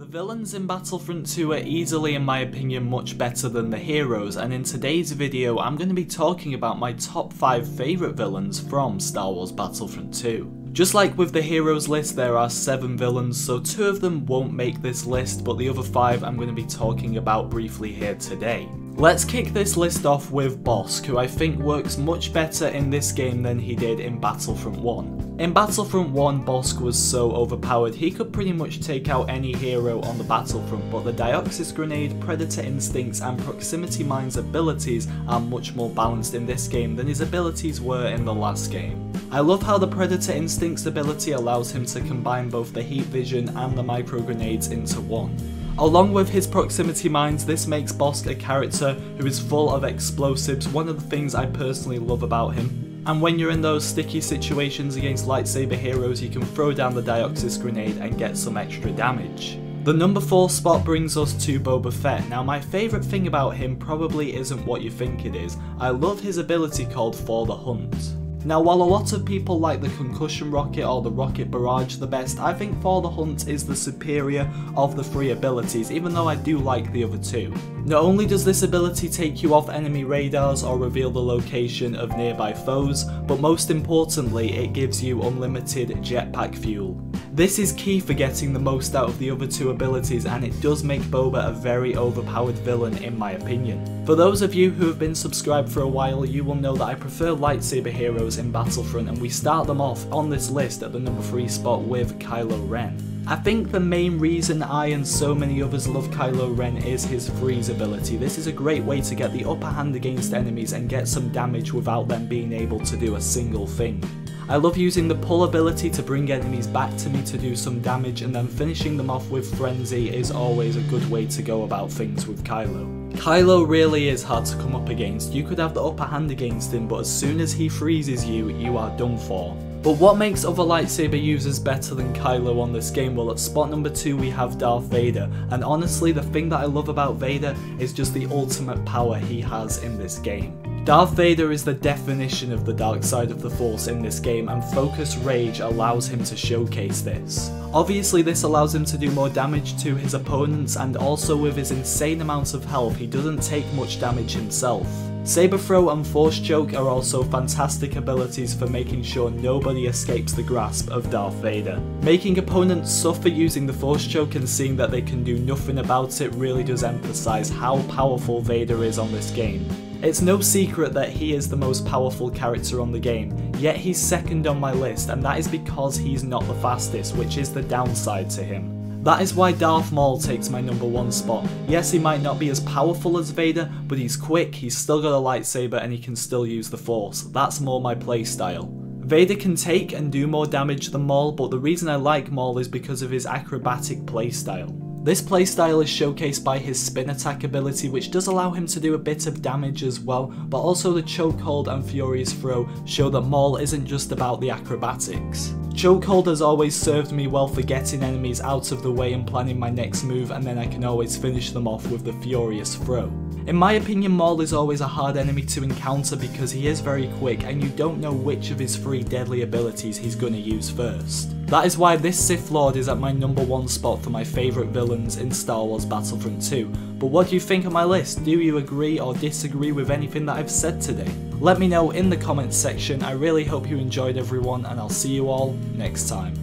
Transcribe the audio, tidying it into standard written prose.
The villains in Battlefront 2 are easily, in my opinion, much better than the heroes, and in today's video I'm going to be talking about my top 5 favourite villains from Star Wars Battlefront 2. Just like with the heroes list, there are 7 villains, so 2 of them won't make this list, but the other 5 I'm going to be talking about briefly here today. Let's kick this list off with Bossk, who I think works much better in this game than he did in Battlefront 1. In Battlefront 1, Bossk was so overpowered he could pretty much take out any hero on the battlefront, but the Dioxis Grenade, Predator Instincts and Proximity Mine's abilities are much more balanced in this game than his abilities were in the last game. I love how the Predator Instincts ability allows him to combine both the heat vision and the micro grenades into one. Along with his proximity mines, this makes Bossk a character who is full of explosives, one of the things I personally love about him. And when you're in those sticky situations against lightsaber heroes, you can throw down the Dioxis Grenade and get some extra damage. The number 4 spot brings us to Boba Fett. Now my favourite thing about him probably isn't what you think it is. I love his ability called For the Hunt. Now while a lot of people like the Concussion Rocket or the Rocket Barrage the best, I think For the Hunt is the superior of the 3 abilities, even though I do like the other 2. Not only does this ability take you off enemy radars or reveal the location of nearby foes, but most importantly it gives you unlimited jetpack fuel. This is key for getting the most out of the other 2 abilities, and it does make Boba a very overpowered villain in my opinion. For those of you who have been subscribed for a while, you will know that I prefer lightsaber heroes in Battlefront, and we start them off on this list at the number 3 spot with Kylo Ren. I think the main reason I and so many others love Kylo Ren is his freeze ability. This is a great way to get the upper hand against enemies and get some damage without them being able to do a single thing. I love using the pull ability to bring enemies back to me to do some damage, and then finishing them off with Frenzy is always a good way to go about things with Kylo. Kylo really is hard to come up against. You could have the upper hand against him, but as soon as he freezes you, you are done for. But what makes other lightsaber users better than Kylo on this game? Well, at spot number 2 we have Darth Vader, and honestly the thing that I love about Vader is just the ultimate power he has in this game. Darth Vader is the definition of the dark side of the Force in this game, and Focus Rage allows him to showcase this. Obviously this allows him to do more damage to his opponents, and also with his insane amounts of health he doesn't take much damage himself. Saber Throw and Force Choke are also fantastic abilities for making sure nobody escapes the grasp of Darth Vader. Making opponents suffer using the Force Choke and seeing that they can do nothing about it really does emphasize how powerful Vader is on this game. It's no secret that he is the most powerful character on the game, yet he's second on my list, and that is because he's not the fastest, which is the downside to him. That is why Darth Maul takes my number 1 spot. Yes, he might not be as powerful as Vader, but he's quick, he's still got a lightsaber, and he can still use the Force. That's more my playstyle. Vader can take and do more damage than Maul, but the reason I like Maul is because of his acrobatic playstyle. This playstyle is showcased by his spin attack ability, which does allow him to do a bit of damage as well, but also the chokehold and furious throw show that Maul isn't just about the acrobatics. Chokehold has always served me well for getting enemies out of the way and planning my next move, and then I can always finish them off with the furious throw. In my opinion, Maul is always a hard enemy to encounter because he is very quick and you don't know which of his 3 deadly abilities he's going to use first. That is why this Sith Lord is at my number 1 spot for my favourite villains in Star Wars Battlefront 2. But what do you think of my list? Do you agree or disagree with anything that I've said today? Let me know in the comments section. I really hope you enjoyed everyone, and I'll see you all next time.